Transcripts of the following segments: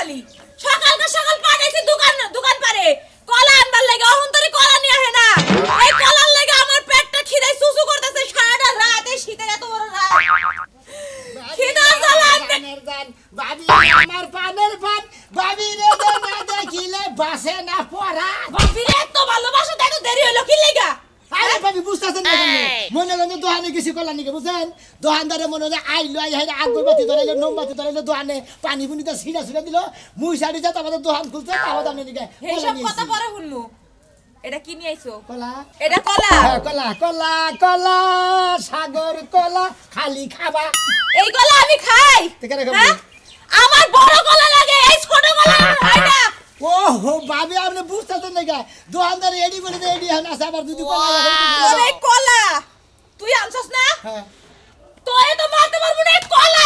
খালি সকাল পাঠাইছি দোকান পারে কলা আনবার লাগে অহন্তরি কলা নিয়ে আহে না এই কলার লাগে আমার পেটটা খিদায় সুসু করতেছে সারাটা রাত এই শীতের এত বড় রাত খিদা জ্বালানের জান ভাবি আমার পানের পান ভাবি রে না দেখিলে বাসে না পড়া ভাবি রে তো ভালোবাসা এত দেরি হলো কি লাগা আরে ভাবি বুঝতাছেন না মনে লাগে দোকানে গেছি কলা নিকে বুঝেন দোকানদারে মনে হয় আইলো আই হাইরা আগরবাতি ধরাইলো মোমবাতি ধরাইলো দোকানে পানি পুনিতে ছিড়া দিল মুই শাড়ি যা আমাদের দোকান খুলছে তাও দাম নিকে এই সব কথা পরে শুনমু এটা কি নিয়ে আইছো কলা এটা কলা হ্যাঁ কলা কলা কলা সাগর কলা খালি খাবা এই কলা আমি খাই কেন খাবো আমার বড় কলা লাগে এই ছোট কলা হয় না ওহো ভাবি আপনি বুঝতাছেন না দোকানদার এডি বলে এডি হন আছে আবার দুদি কলা এই কলা তুই আনছস না হ্যাঁ তোরে তো মারতে পারবো না কলা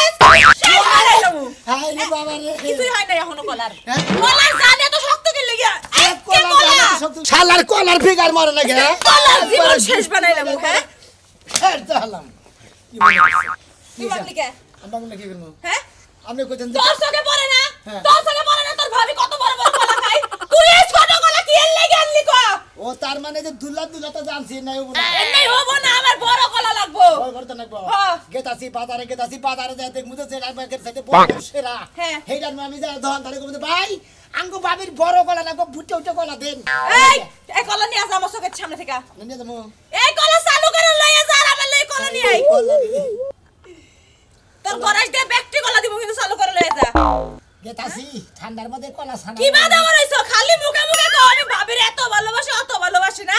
শেষ করে দেবো হাই রে বাবা রে কিছুই হয় না এখনো কলার কলার জানে তো শক্ত কি লাগিয়া এক কলা শালার কলার ফিগার মারে লাগে কলার জীবন শেষ বানাইলাম হ্যাঁ ছেড় দালাম কি মারলি কে আমরা কি করব হ্যাঁ আপনি কইতেন তোর সঙ্গে পড়ে না তোর সঙ্গে পড়ে না তোর ভাবি কত বড় বড় কলা খায় তুই এই ছোট কলা কি এর লাগি আনলি কো ও তার মানে যে দুলা তো জানছি নাই ও না এমনি হবো না আমার বড় কলা লাগবো বড় করতে লাগবো হ্যাঁ গেতাছি বাজারে যাই দেখ মুতে সেটা বাকের সাথে বড় সেরা হ্যাঁ হেইডার আমি যাই দহন ধরে কইতে ভাই আঙ্গো বাবির বড় কলা না গো ফুটে উঠে কলা দেন এই কলা নিয়ে আসা আমার চোখের সামনে থেকে নিয়ে যাবো এই কলা চালু করে লইয়া যা আর আমার লই কলা নিয়ে আই তোর গরাজ দিয়ে ব্যক্তি কলা দিব কিন্তু চালু করে লইয়া যা গেতাছি ঠান্ডার মধ্যে কলা ছানা কি বাধা বলাইছো খালি মুখে মুখে কও আমি ভাবির এত ভালোবাসি না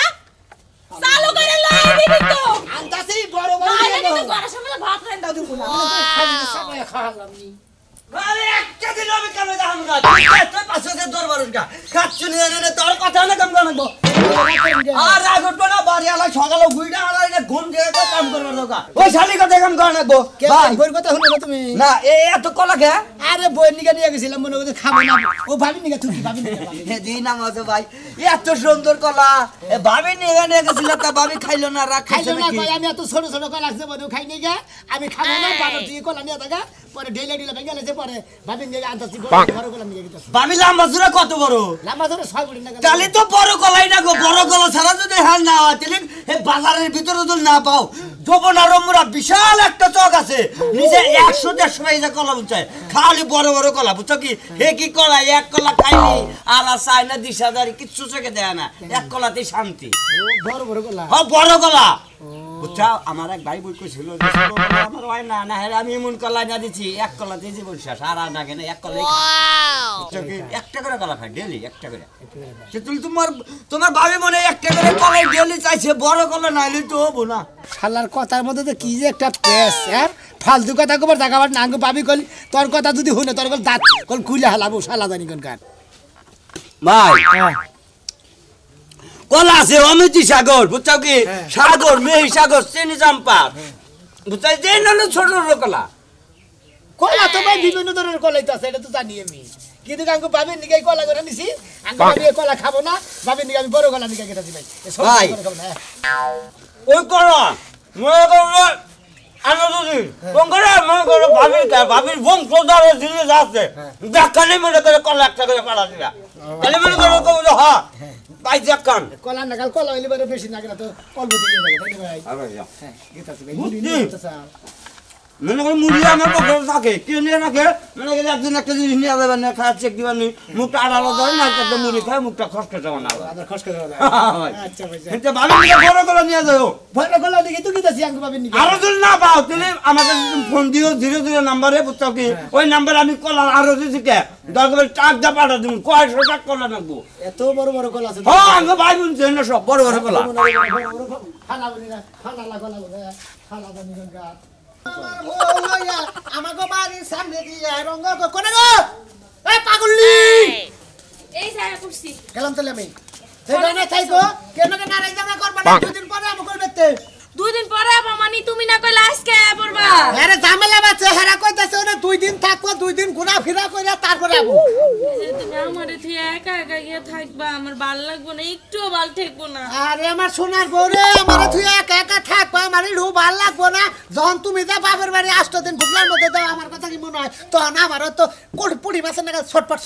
চালু করে লইয়া দিবি তো আনতাছি বড় বড় না কিন্তু গরার সামনে ভাত খাই দাও দিব না সবাই খাওয়ালাম নি আরে একটা দিন আমি কেন যাম না তুই পাশে যে দরবারুস গা খাচ্ছু নি রে তোর কথা না কাম করব আর আগটো না বাড়ি আলা সকালে গুইডা আলা এটা ঘুম দিয়ে কাম করবার দরকার ওই শালি কথা কাম কর না গো ভাই বইর কথা শুনো না তুমি না এত কলা কে আরে বই নিকে নিয়ে গেছিলাম মনে করে খাবো না ও ভাবি নিকে তুমি ভাবি নিকে দিন নাম আছে ভাই এত সুন্দর কলা এ ভাবি নিয়ে গেছিল তা ভাবি খাইলো না রাখ খাইলো না কই আমি এত ছোট ছোট কলা আছে বড় খাই নাই গে আমি খাবো না বাবা তুই কলা নিয়ে থাকা পরে ঢেলে ভেঙে গেছে পরে ভাবি নিয়ে আনতাছি বড় কলা নিয়ে গেছে ভাবি লম্বা জুরা কত বড় লম্বা ধরে 6 ফুট না তাহলে তো বড় কলাই না গো বড় কলা ছাড়া যদি হাল না হয় তাহলে এই বাজারের ভিতরে যদি না পাও জবনারমরা বিশাল একটা চক আছে নিচে 100-150 টাকা কলা বুঝায় খালি বড় বড় কলা বুঝছো কি হে কি কলা এক কলা খাইলি আর চাই না 20,000 কিচ্ছু চোখে দেয় না এক কলাতেই শান্তি বড় বড় কলা হ্যাঁ বড় কলা বুঝছো আমার এক ভাই বই কইছিল আমার হয় না না আমি এমন কলা না দিচ্ছি এক কলাতে জীবন শেষ আর না কেন এক কলাই একটা করে কলা খাই ডেলি একটা করে তুমি তোমার ভাবি মনে একটা করে কলাই ডেলি চাইছে বড় কলা নাইলে তো হবো না শালার কথার মধ্যে তো কি যে একটা পেস হ্যাঁ ফালতু কথা কবার জায়গাবার নাঙ্গ পাবি কল তোর কথা যদি শুনে তোর কল দাঁত কল খুলে হালাবো শালা জানি কোন কার ভাই কলা আছে অমিতি সাগর বুঝছো কি সাগর মেহি সাগর চেনি চাম্পা বুঝছো যে নানো ছোট ছোট কলা কলা তো ভাই বিভিন্ন ধরনের কলাই তো আছে এটা তো জানি আমি কিন্তু আঙ্গু ভাবির নিকে কলা করে নিছি আঙ্গু ভাবি কলা খাবো না ভাবির নিকে আমি বড় কলা নিকে গেতাছি ভাই ভাই ওই কলা মনে করো আনন্দি বঙ্গরে মনে করো ভাবির বংশধর জিনিস আছে দেখালে মনে করে কলা একটা করে কলা দিলা তাহলে মনে করো হ্যাঁ ভাই দেখান কলা নাগাল কলা হইলে বড় বেশি না তো কলব দিয়ে যাবে তাই ভাই হ্যাঁ গেতাছি ভাই মুড়ি নিয়ে গেতাছি মনে করে মুড়ি আমার পকেটে থাকে কি নিয়ে রাখে মনে করে একদিন একটা জিনিস নিয়ে যাবেন না খাওয়া চেক দিবেন মুখটা আড়ালো ধরে না একটা মুড়ি খায় মুখটা খসকে যাবে না আবার খসকে যাবে আচ্ছা ভাই এটা ভালো করে বড় করে নিয়ে যাও বড় কলা নিকে তো গেতাছি আঙ্গু ভাবির নিকে আরো যদি না পাও তাহলে আমাকে ফোন দিও 00 নম্বরে বুঝছো কি ওই নাম্বারে আমি কলা আরো দিছি কে দরকার টাক দা পাঠা দিমু কয়শো টাকা কলা লাগবো এত বড় বড় কলা আছে হ্যাঁ আমি ভাই বুঝছেন না সব বড় বড় কলা খালা বলি না খালা লাগলা খালা জানি কোন কার আমাগো বাড়ির সামনে দিয়ে রঙ্গ কোনে গো এই পাগলি এই জায়গা করছি গেলাম তাহলে আমি সেখানে থাইকো কেন কে নারাই জামা করবা না দুদিন পরে আমাকে করতে 2 দিন পরে আবার মানি তুমি না কইলা আজকে পড়বা আরে ঝামেলা বাচ্চা হেরা কইতাছে ওরে 2 দিন থাকবো 2 দিন ঘোরা ফিরা কইরা তারপরে আবো তুমি আমারে তুই একা একা গিয়ে থাকবা আমার ভাল লাগবো না একটুও ভাল ঠেকবো না আরে আমার সোনার বউরে আমারে তুই একা একা থাকবা আমারে রু ভাল লাগবো না যখন তুমি যা বাবার বাড়ি 8 দিন ভুগলার মধ্যে দাও আমার কথা কি মনে হয় তখন আমারও তো পুরি মাছের নাগাল ছটপট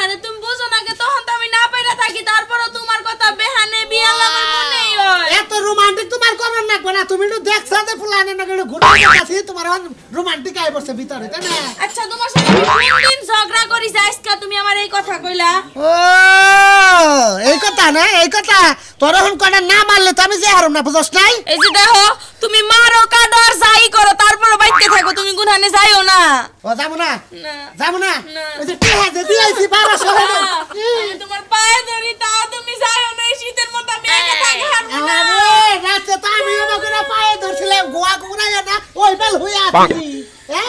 আরে তুমি বুঝো না কে তখন তো আমি না পাইরা থাকি তারপরও তোমার কথা বেহানে বিয়াল আমার মনেই হয় এত রোমান্টিক তোমার করার লাগবে না তুমি একটু দেখছ যে ফুলানে না গেলে ঘুরে যাচ্ছি তোমার রোমান্টিক আই বসে ভিতরে তাই না আচ্ছা তোমার সাথে আমি কোন দিন ঝগড়া করিস আজকে তুমি আমার এই কথা কইলা ও এই কথা না এই কথা তোর এখন কটা না মারলে তো আমি যে হারম না বুঝছ নাই এই যে দেখো তুমি মারো কাটো আর যাই করো তারপরও বাইতে থাকো তুমি গুনানে যাইও না ও যাবো না না যাবো না না। ওই যে টিহা যে দিয়েছি 1200 হলো আমি তোমার পায়ে ধরি তাও তুমি যাইও না এই শীতের মধ্যে আমি একা থাকতে পারবো না আরে রাতে তো আমি আমাকে পায়ে ধরছিলাম গোয়া গোড়ায় না ওই বেল হইয়া আছি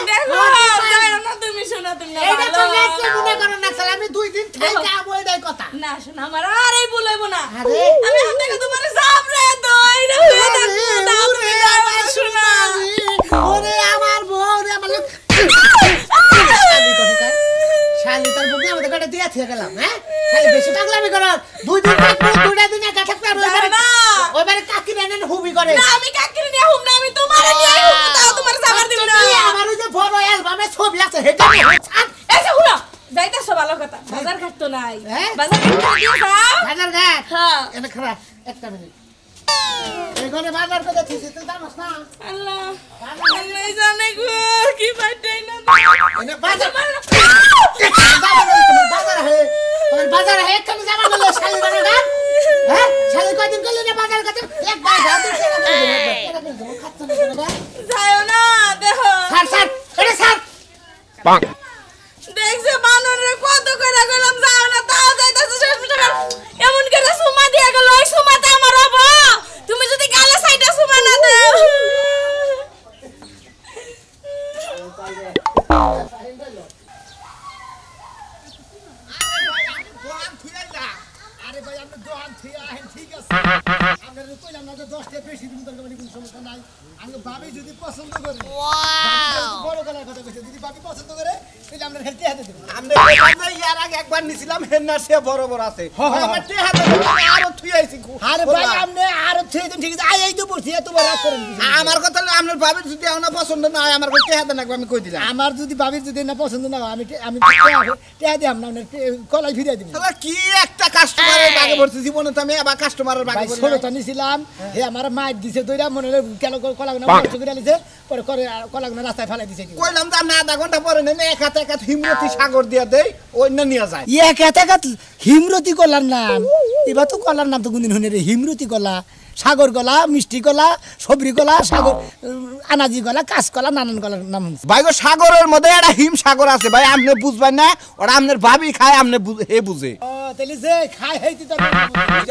দেখো যাইও না তুমি শোনা তুমি না এইটা তো ভালো। নেচে মনে করো না স্যার আমি 2 দিন থেকে আবো এটাই কথা না শোনা আমার আর এই বলবো না আরে আমি হাত থেকে তোমার সাবরে দই রে হয়ে থাকবো না তুমি যাও না শোনা ওরে আমার বউ রে আমার শালি তার বুকে আমাদের কাছে দিয়া থেকে গেলাম হ্যাঁ শালি বেশি পাগলামি করো 2 দিন থাকবো 2টা দিন একা থাকতে আর ওইবারে কাকি নেন হুবি করে না আমি কাকির নিয়ে হুম না আমি তোমার নিয়ে হুম তাও তোমার সাবার দিব না আমার ওই যে বড় অ্যালবামে ছবি আছে হেটা এই যে হুনো যাইতাছো ভালো কথা বাজার ঘাট তো নাই হ্যাঁ? বাজার ঘাট দিয়ে যাও বাজার ঘাট হ্যাঁ এনে খারাপ একটা মিনিট এখানে বাজার করে দিছি তুই জানোস না আল্লাহ আল্লাহ জানে গো কি পাইতাই না এনে বাজার বাজার হে তোমার বাজার হে এখানে যাবা বলে শালি বাজার ঘাট হ্যাঁ শালি কয়দিন করলি না বাজার ঘাট একবার ঘাট দিছে না খাচ্ছ না যাও না দেখো স্যার স্যার এটা স্যার দেখছে বানরে কত করে গেলাম যাও না তাও যাইতাছে শেষ মিটার এমন করে সুমা দিয়া গেল ওই সুমাতে আমার হবো তুমি যদি গালে সাইডে সুমা না দাও আরে ভাই আপনি দোকান থেকে আহেন ঠিক আছে আমরা তো কইলাম না যে 10 টা বেশি দিন দরকার কোনো সমস্যা নাই আমি ভাবি যদি পছন্দ করে ওয়াও বড় গলার কথা কইছে যদি ভাবি পছন্দ করে তাহলে আমরা খেলতে হাতে দেব আমরা কইলাম যে ইয়ার আগে একবার নিছিলাম হেন্না সে বড় বড় আছে আমার তে হাতে আরো থুই আইছি আরে ভাই আপনি আর 3 দিন ঠিক আছে এই তো বলছি এত বড় রাগ করেন আমার কথা হলো আপনার ভাবির যদি না পছন্দ না হয় আমার তে হাতে নাকবো আমি কই দিলাম আমার যদি ভাবির যদি না পছন্দ না হয় আমি টেয়া দিই আমরা কলাই ফিরিয়ে দিব তাহলে কি একটা কাস্টমারের বাগে পড়ছে জীবনে তো আমি আবার কাস্টমারের বাগে ভাই পড়ছি ষোলোটা নিছিলাম হে আমার মাইর দিছে দইরা মনে হলো কেন কলাগুনা নষ্ট করে আলিছে পরে করে কলাগুনা রাস্তায় ফেলাই দিছে কইলাম তো না আধা ঘন্টা পরে নেই এক হাতে হিমরতি সাগর দিয়া দেই অন্য নিয়ে যায় ইয়ে কেতাকাত হিমরতি কলার নাম এবার তো কলার নাম তো কোনদিন শুনে রে হিমরতি কলা সাগর কলা মিষ্টি কলা সবরি কলা সাগর আনাজি কলা কাঁচকলা নানান কলার নাম শুনছি ভাই গো সাগরের মধ্যে একটা হিম সাগর আছে ভাই আপনি বুঝবেন না ওরা আপনার ভাবি খায় আপনি হে বুঝে ও তাহলে যে খাই হইতি তো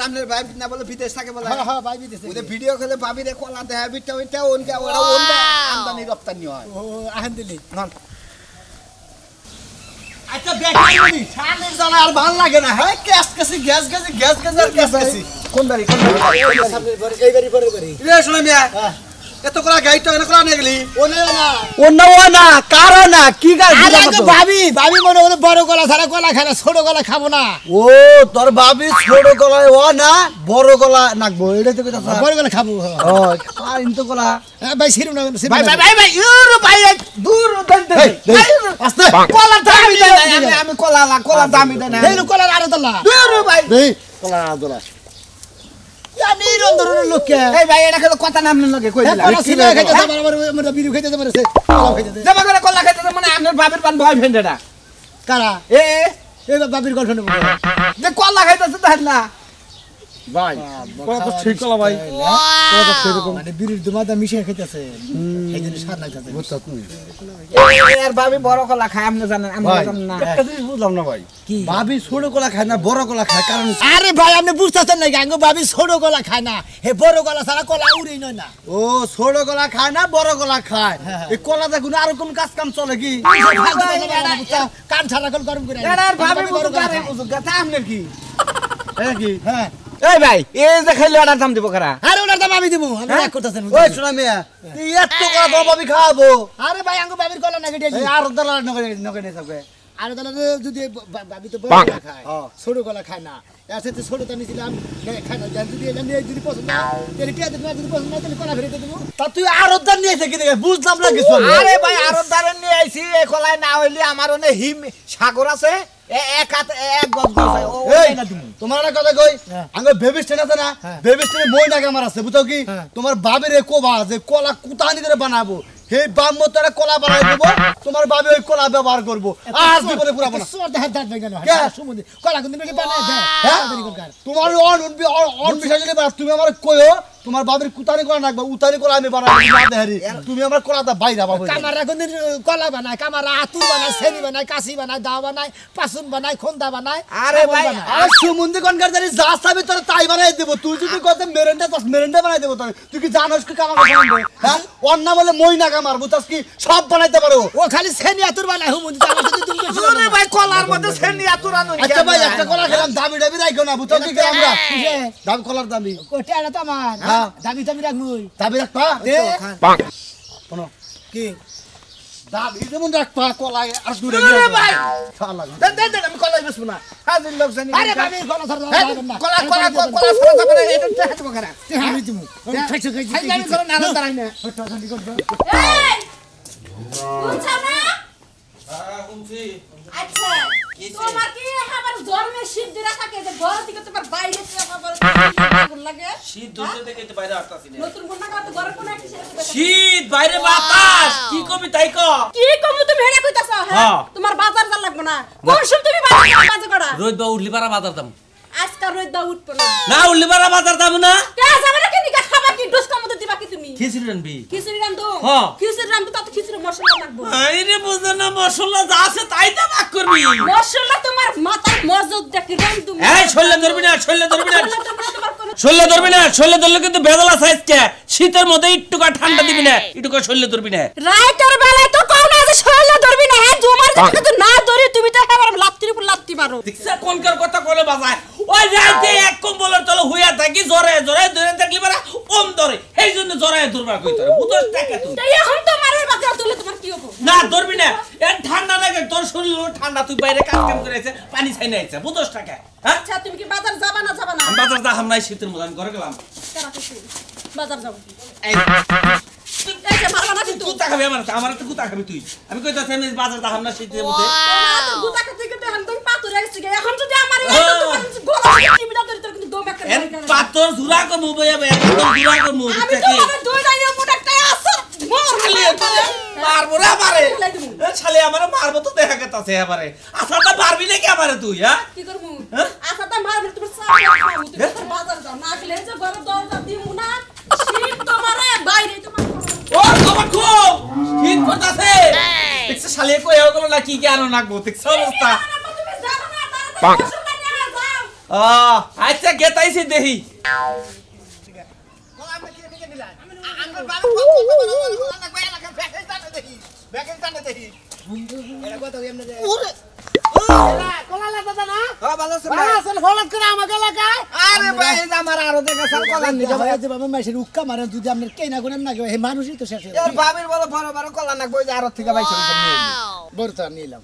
আপনার ভাই না বলে বিদেশ থাকে বলে হ্যাঁ হ্যাঁ ভাই বিদেশে ওদের ভিডিও খেলে ভাবি রে কলা দেয় বিটা ওইটা ওনকা ওরা ওনকা আমদানি রপ্তানি হয় ও আহেন দিলি আচ্ছা বেকারি শালের জ্বালা আর ভাল লাগে না হ্যাঁ গ্যাস আর গ্যাস কোন বাড়ি এইবারই পরে বাড়ি রে শুনে মিয়া এত কলা গাইতো এনে কলা নিয়ে গেলি ওনে না কারো না কি গাই ভাবি ভাবি মনে হলো বড় গলা ছাড়া কলা খায় না ছোট গলা খাবো না ও তোর ভাবি ছোট গলায় ও না বড় গলা নাকবো এটা তো কথা বড় গলা খাবো ও আর ইনতো গলা ভাই সিরুম না ভাই ইউরো ভাই দূর দেন আস্তে কলা দামি দেন আমি কলা দামি দেন এই কলা আরে দলা দূর ভাই এই কলা দলা আমি রন ধরনের লোক কে এই ভাই এটা খেলো কথা নাম লগে কই দিলা কলা সিলা খাইতে আমার বিড়ি খাইতে মারছে কলা খাইতে জমা করে কলা খাইতে মানে আপনার বাপের পান ভয় ফেন্ডেটা কারা এ এই বাবির গার্লফ্রেন্ড যে কলা খাইতেছে দেখেন না ভাই কত ঠিক কলা ভাই কত সেরকম মানে বিড়ির দুমাদা মিশিয়ে খাইতেছে এই জন্য সার লাগতেছে বুঝছ তুমি আর ভাবি বড় কলা খায় আপনি জানেন আমি জানেন না একটা জিনিস বুঝলাম না ভাই ভাবি ছোট কলা খায় না বড় কলা খায় কারণ আরে ভাই আপনি বুঝতেছেন না গাঙ্গো ভাবি ছোট গলা খায় না হে বড় গলা ছাড়া কলা উড়েই নয় না ও ছোট কলা খায় না বড় কলা খায় এই কলা দেখুন আর কোন কাজ কাম চলে কি কান ছাড়া কল গরম করে এরা আর ভাবি বুঝুক আর বুঝুক তা আপনার কি কি হ্যাঁ এই ভাই এই যে খাইলে অর্ডার দাম দিব কারা আরে ওনার দাম কলা আমি দিব আমি এক করতেছেন ওই শোনা মিয়া তুই এত কলা তোর বাবি খাওয়াবো আরে ভাই আঙ্গু বাবির কলা নাকি ডেলি এই আর দলা নগে নগে নে থাকবে আর তাহলে যদি বাবি তো বড় কলা খায় হ্যাঁ। ছোট কলা খায় না এর সাথে ছোটটা নিছিলাম খায় না যদি এলা নিয়ে যদি পছন্দ না তাহলে টিয়া দেব যদি পছন্দ না তাহলে কলা ফেরত দেব তা তুই আর দর নিয়ে থেকে দেখে বুঝলাম না কিছু আমি। আরে ভাই আরো দারে নিয়ে আইছি এই কলাই না হইলে আমার ওনে হিম সাগর আছে এক হাত এক গজ গজ ও এই তোমার একটা কথা কই হ্যাঁ। আঙ্গুর বেবি স্ট্যান্ড আছে না হ্যাঁ। বেবি স্ট্যান্ডে মই নাকি আমার আছে বুঝছো কি হ্যাঁ। তোমার বাবিরে কোবা যে কলা কুতানি করে বানাবো হে বাম মতো একটা কলা বানাই দেবো তোমার বাবি ওই কলা ব্যবহার করবো আর জীবনে পুরাবো না সোর দেহ দাঁত ভেঙে না কে? সুমুদি কলা কোন দিন বানায় দেয় হ্যাঁ? দেরি কর তোমার অন বিষয় যদি তুমি আমার কইও তোমার বাবির কুতানি কলা রাখবা উতানি কলা আমি বানাবো না দেহারি তুমি আমার কলাটা বাইরা বাবু কামারা কোন দিন কলা বানায় কামারা আতুর বানায় সেনি বানায় কাশি বানায় দা বানায় পাসুন বানায় খন্দা বানায় আরে ভাই, আর সুমন্দি কোনকার জানি যা চাবি তোর তাই বানাই দেবো তুই যদি কত মেরেন্ডা তাস মেরেন্ডা বানাই দেবো তোর তুই কি জানোস কি কামার বানাবো হ্যাঁ অন্য বলে মই না কামার বুঝছস কি সব বানাইতে পারো ও খালি সেনি আতুর বানায় হুমুদি আমার সাথে তুমি বেশি আরে ভাই কলার মধ্যে সেনি আতুরানো আচ্ছা ভাই একটা কলা খেলাম দাবি দাবি রাখো না বুঝছো কি আমরা দাবি কলার দাবি কোটাটা তো আমার হ্যাঁ। দাবি তুমি রাখবই দাবি রাখবা দে শোনো কি দাবি যেমন রাখবা কলা আর দূরে আরে ভাই খাওয়া লাগবে দে দে আমি কলাই বেচবো না হাজির লোক জানি আরে বাবি কলা ধর না কলা কলা কলা ফরা যাবে না এটা টেহাতে বকরা আমি তুমি খাইছো খাইছো হাই আমি করো না না দাঁড়াই না এই বুঝছো না আচ্ছা তোমার কি আমার জন্মে শীত দিরা থাকে যে ঘর থেকে তোমার বাইরে থেকে আমার লাগে শীত ধরতে থেকে তো বাইরে আসতাছি না নতুন কোন না তো ঘর কোন একটা শীত বাইরে বাতাস কি কবি তাই ক কি কমু তুমি হেডা কইতাছ হ্যাঁ হ্যাঁ। তোমার বাজার যা লাগবে না কোন সব তুমি বাজার করা রোদ বা উঠলি পারা বাজার দাম আজকাল রোদ দা উঠবো না না উঠলি পারা বাজার দাম না কে যাবে না কি খাবা কি ডোসকা মতো দিবা কি তুমি খিচুড়ি রানবি খিচুড়ি রান্ধো হ্যাঁ। খিচুড়ি রান্ধো তত খিচুড়ি মশলা লাগবে আইরে বুঝো না মশলা যা আছে তাই তো ভাগ করবি মশলা তোমার মাথার মজুদ দেখি রান্ধু এই ছল্লে ধরবি না ছল্লে ধরবি না তোমার কোন ছল্লে ধরবি না ছল্লে ধরলে কিন্তু বেদলা সাইজ কে শীতের মধ্যে একটুকা ঠান্ডা দিবি না একটুকা ছল্লে ধরবি না রাইটার বেলায় তো কোন আছে শরীরে ধরবি না হ্যাঁ জুমার দিকে তো না ধরি তুমি তো একেবারে লাত্তির উপর লাত্তি মারো দেখছা কোনকার কথা কোলে বাজায় ওই রাতে এক কম্বলের তলে হইয়া থাকি জরে জরে ধরে থাকলি পারা কম ধরে এই জন্য জরে দুর্বার কইতে রে বুঝছ টাকা তুই তাই এখন তো মারের বাকি তুলে তোমার কি হবে না ধরবি না এ ঠান্ডা লাগে তোর শরীর ঠান্ডা তুই বাইরে কাজ কাম করে আছে পানি ছাই নাইছে বুঝছ টাকা হ্যাঁ আচ্ছা তুমি কি বাজার যাবা না আমি বাজার যা হামনাই শীতের মধ্যে আমি ঘরে গেলাম বাজার যাবো এই এই যে মারবা না কিন্তু তুই তাকাবি আমার একটু গুতা খাবি তুই আমি কইতাছি আমি বাজার যা হামনা শীতের মধ্যে তোমার তো গুতা কাছে কিন্তু এখন তুমি পাতুরে গেছে এখন যদি আমার এই তোমার গলা টিভিটা ধরে তোর কিন্তু দম একটা এন পাতর জুরা কো মুবইয়া বে পাতর জুরা কো মু আমি তো আমার দুই ডাইনে প্রোডাক্টটা আছে শালি মারবো রে আমারে এ শালি আমারে মারবো তো দেখা গেতাছে এবারে আসাটা পারবি নাকি আমারে তুই হ্যাঁ কি করব হ্যাঁ? আসাটা মারবে তোমার সামনে তুমি তো বাজার যাও না গেলে যে ঘরে দরজা দিমু না শীত তোমারে বাইরে তোমার ও বাবা কো ঠিক করতাছে দেখছ শালি কই এও গেল না কি কি আনো নাকবো দেখছ অবস্থা তুমি জানো না তাড়াতাড়ি ওষুধটা নিয়ে যাও আচ্ছা গেতাইছি দেহি আঙ্গুর বাবা কত না কই এলাকা ফেকে জানে দেখি ফেকে জানে দেখি এটা কথা এমনে যে কলা লাগা না হ্যাঁ ভালো আছে আসল হলক করে আমাকে লাগায় আরে ভাই এই যে আমার আরো দেখা সব কলা নিয়ে ভাই যে বাবা মাইশের উক্কা মারে যদি আপনি কেনা করেন না হে মানুষই তো শেষ এর বাবির বলে বড় বড় কলা নাকবো যে আরো থেকে বাইছে নিয়ে বড় তো নিলাম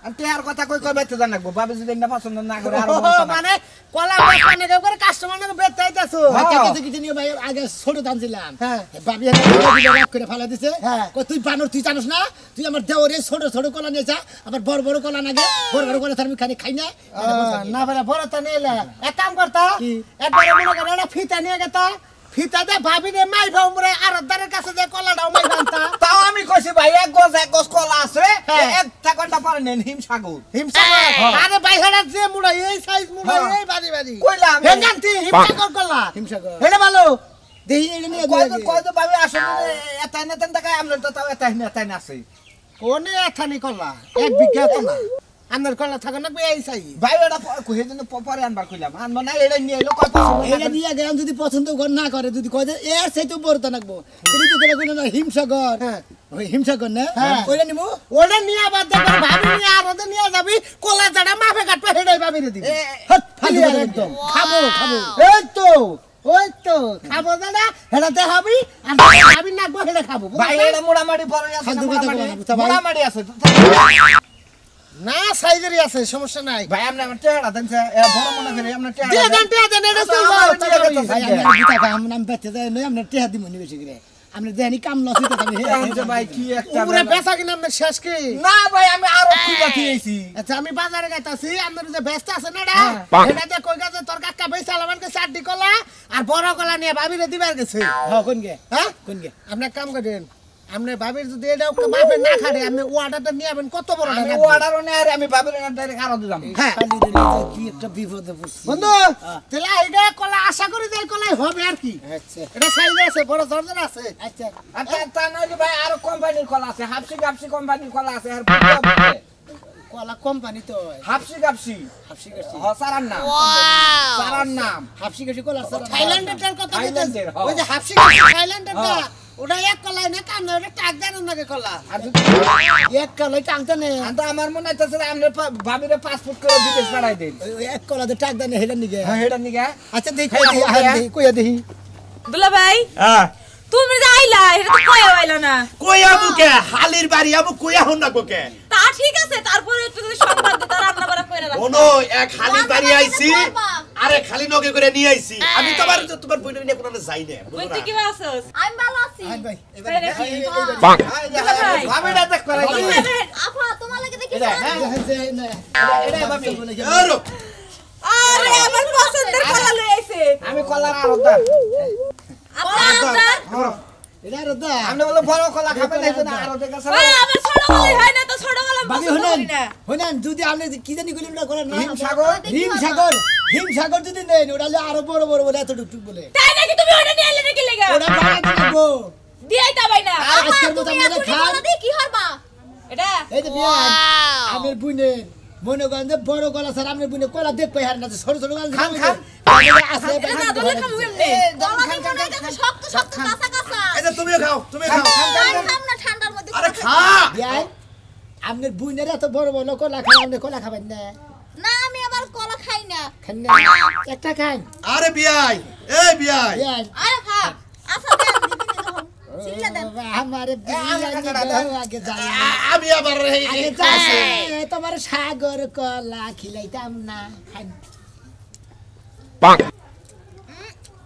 আর তেহার কথা কই কই বাইতে জানাকবো বাবি যদি না পছন্দ না করে আরো মানে কলা বেচপানে কেউ করে কাস্টমার নাকি বেচতে আইতাছো ভাই কাছে কিছু নিয়ে ভাই আগে ছোট দানছিলাম হ্যাঁ। বাবি একটা রাগ করে ফেলা দিছে হ্যাঁ। কই তুই বানর তুই জানিস না তুই আমার দেওরে ছোট ছোট কলা নিয়ে যা আবার বড় বড় কলা নাগে বড় বড় কলা আমি খাই না না বলে বড় তো নিলে এক কাম করতা কি? একবারে মনে করে একটা ফিতা নিয়ে গেতা ফিতাতে ভাবি রে মাই ভাউমরে আর দারের কাছে যে কলাটাও মাই বানতা তাও আমি কইছি ভাই এক গজ কলা আছে এক টাকাটা পারে নেন হিমসাগর হিমসাগর আরে বাইহেরা যে মুড়া এই সাইজ মুড়া হ্যাঁ। এই বাদি বাদি কইলাম হেঙ্গান্তি হিমসাগর কলা হিমসাগর এটা ভালো দেহি এটা নিয়ে কয় তো ভাবি আসলে এটাই না তেন টাকা আমরা তো তাও এটাই না আছে কোনে এখানি কলা এক বিঘা তো না আন্দার কলা থাকে না এই সাইজ ভাই এটা কই জন্য পরে আনবার কইলাম আনবা না এটা নিয়ে এলো কয় পছন্দ এটা নিয়ে গেলাম যদি পছন্দ না করে যদি কয় যে এর সেই তো বড় তো নাকবো তুমি তো যেটা কইলো না হিমসাগর হ্যাঁ। ওই হিমসাগর না হ্যাঁ। ওইটা নিবো ওটা নিয়ে আবার দেখো ভাবি নিয়ে আর ওদের নিয়ে যাবি কলা জাড়া মাফে কাটবে হেডাই ভাবি রে দিবি হাত ফালতু কথা একদম খাবো খাবো এই তো ওই তো খাবো না হেটা দেখাবি আর ভাবি না গো হেটা খাবো ভাই এটা মোড়ামাড়ি বড় আছে ফালতু না, কথা মোড়ামাড়ি? বলো না, বুঝছো ভাই? মোড়ামাড়ি আছে না সাইজেরই আছে সমস্যা নাই ভাই আপনি আমার টেহারা দেন বড় মনে করে আপনার দিয়ে টেহারা দেন এটা আচ্ছা, চলবো আমার টিয়া কথা ভাই আছে। আমি বুঝা কাম নাম বেতে দেয় নই আমরা টেহা দিমু নি বেশি করে আমরা দেনি কাম লসি তো আমি আচ্ছা ভাই কি একটা উপরে বেচা কিনা আমরা শেষ কি না ভাই আমি আরো খুঁজা খেয়েছি আচ্ছা আমি বাজারে যাইতাছি আমার যে ব্যস্ত আছে না এটা যে কই গেছে তোর কাকা বেচা আমাকে চারটি কলা আর বড় কলা নিয়ে ভাবিরে দিবার গেছে হ্যাঁ কোন গে হ্যাঁ কোন গে আপনি এক কাম করেন আপনি ভাবির যদি এটা বাপে না খাড়ে আপনি ওয়াটারটা নিয়ে আবেন কত বড় আমি টাকা অর্ডারও নেই আর আমি ভাবির না ডাইরেক্ট আরো দিলাম হ্যাঁ খালি রে কি একটা বিপদে পড়ছি বন্ধু তাহলে এটা কলা আশা করি যে এই কলাই হবে আর কি আচ্ছা এটা সাইজ আছে বড় দরজার আছে আচ্ছা আচ্ছা তা নইলে ভাই আরো কোম্পানির কলা আছে হাফসি গাপসি কোম্পানির কলা আছে আর বুঝতে কলা কোম্পানি তো হাফসি গাপসি হাফসি গেছি সারার নাম সারার নাম হাফসি গেছি কলা স্যার থাইল্যান্ডের কথা বলতেছে থাইল্যান্ডের, হ্যাঁ। ওই যে হাফসি থাইল্যান্ডেরটা ওটা এক কলাই না কাম না ওটা টাক দেন নাকি কলা আর যদি এক কলাই টাংতে নে তো আমার মনে হইতেছে আমরা ভাবিরে পাসপোর্ট করে বিদেশ পাঠাই দেন এক কলাতে টাক দেনে হেলা নিগে হ্যাঁ এটা নিগা আচ্ছা দেখি হ্যাঁ, কইয়া দেখি দুলা ভাই হ্যাঁ তুমি যে আইলা এটা তো কইয়া আইলা না কইয়া মুকে হালির বাড়ি আমু কইয়া হন না কোকে তা ঠিক আছে তারপরে একটু যদি সংবাদ দিতে রান্না বাড়া করে রাখ ওনো এক হালির বাড়ি আইছি আরে খালি নগে করে নিয়ে আইছি আমি তোমার বইনে নিয়ে কোনো যাই না তুই কি আছস আমি ভালো আছি আই ভাই তাই নাকি? ভাই। ভাবিটা দেখ করে আপা তোমার লাগে দেখি এটা হ্যাঁ এটা ভাবি আরো আরে আমার পছন্দের কলা লই আইছে আমি কলার আরদার আপনার এটা রদা আপনি বলে বড় কলা খাবেন এই জন্য আরো দেখা ওই আমার ছোট কলাই হয় না তো ছোট কলা বাকি পছন্দ হলেন করি না হলেন যদি আপনি কি জানি কইলেন না করেন না হিম সাগর হিম সাগর যদি নেন ওটা হলে আরো বড় বড় বলে এত টুকটুক বলে তাই নাকি তুমি ওটা নিয়ে এলে নাকি লাগা ওটা ভাড়া দিবো দিয়াই তা ভাই না আর আজকের মতো তুমি আমরা এত খান টাকা দিয়ে কি হরবা এটা এই যে বিয়ান আমার বুনে মনে করেন যে বড় গলা স্যার আপনার বুনে কলা দেখ পাই হার না ছোট ছোট গলা খান, খান। আছে এটা না ধরলে খামু এমনি গলা দিয়ে মনে হইতাছে শক্ত শক্ত কাঁচা কাঁচা এই যে তুমিও খাও তুমি খাও খাম না ঠান্ডার মধ্যে আরে খা বিয়ান আপনার বুনের এত বড় বড় কলা খান আপনি কলা খাবেন না না আমি আবার কলা খাই না খান না একটা খান আরে বিয়াই এই বিয়াই বিয়ান আরে ভাব আচ্ছা দেন দিদি যখন চিল্লা দেন আমারে বিয়ান আগে যাই আমি আবার আগে যাই তোমার সাগর কলা খিলাইতাম না খান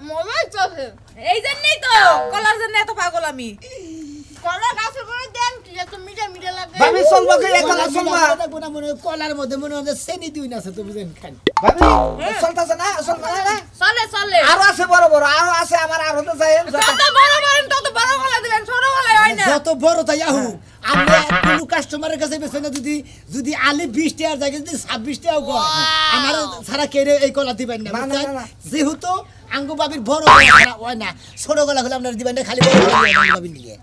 মজা হচ্ছে এই জন্যই তো কলার জন্য এত পাগল আমি কলা গাছের করে দেন কি এত মিঠা মিঠা লাগে ভাবি চলবো কি এক কলা চলবা কলার মধ্যে মনে হয় চেনি দিই না তো বুঝেন খান ভাবি চলতেছে না চলবে না চলে চলে আরো আছে বড় বড় আরো আছে আমার আরো তো যাই যত বড় বলেন তত বড় কলা দিলেন ছোট কলা হয় না যত বড় তাই আহু আমরা কোনো কাস্টমারের কাছে বেছে না যদি যদি আলি 20 টাকার জায়গায় যদি 26 টাকাও কয় আমার সারা কেড়ে এই কলা দিবেন না না, বুঝছেন? না। যেহেতু আঙ্গু বাবির বড় গলা হয় না ছোট গলা হলে আপনারা দিবেন না খালি বড় গলা দিবেন আঙ্গু বাবির নিয়ে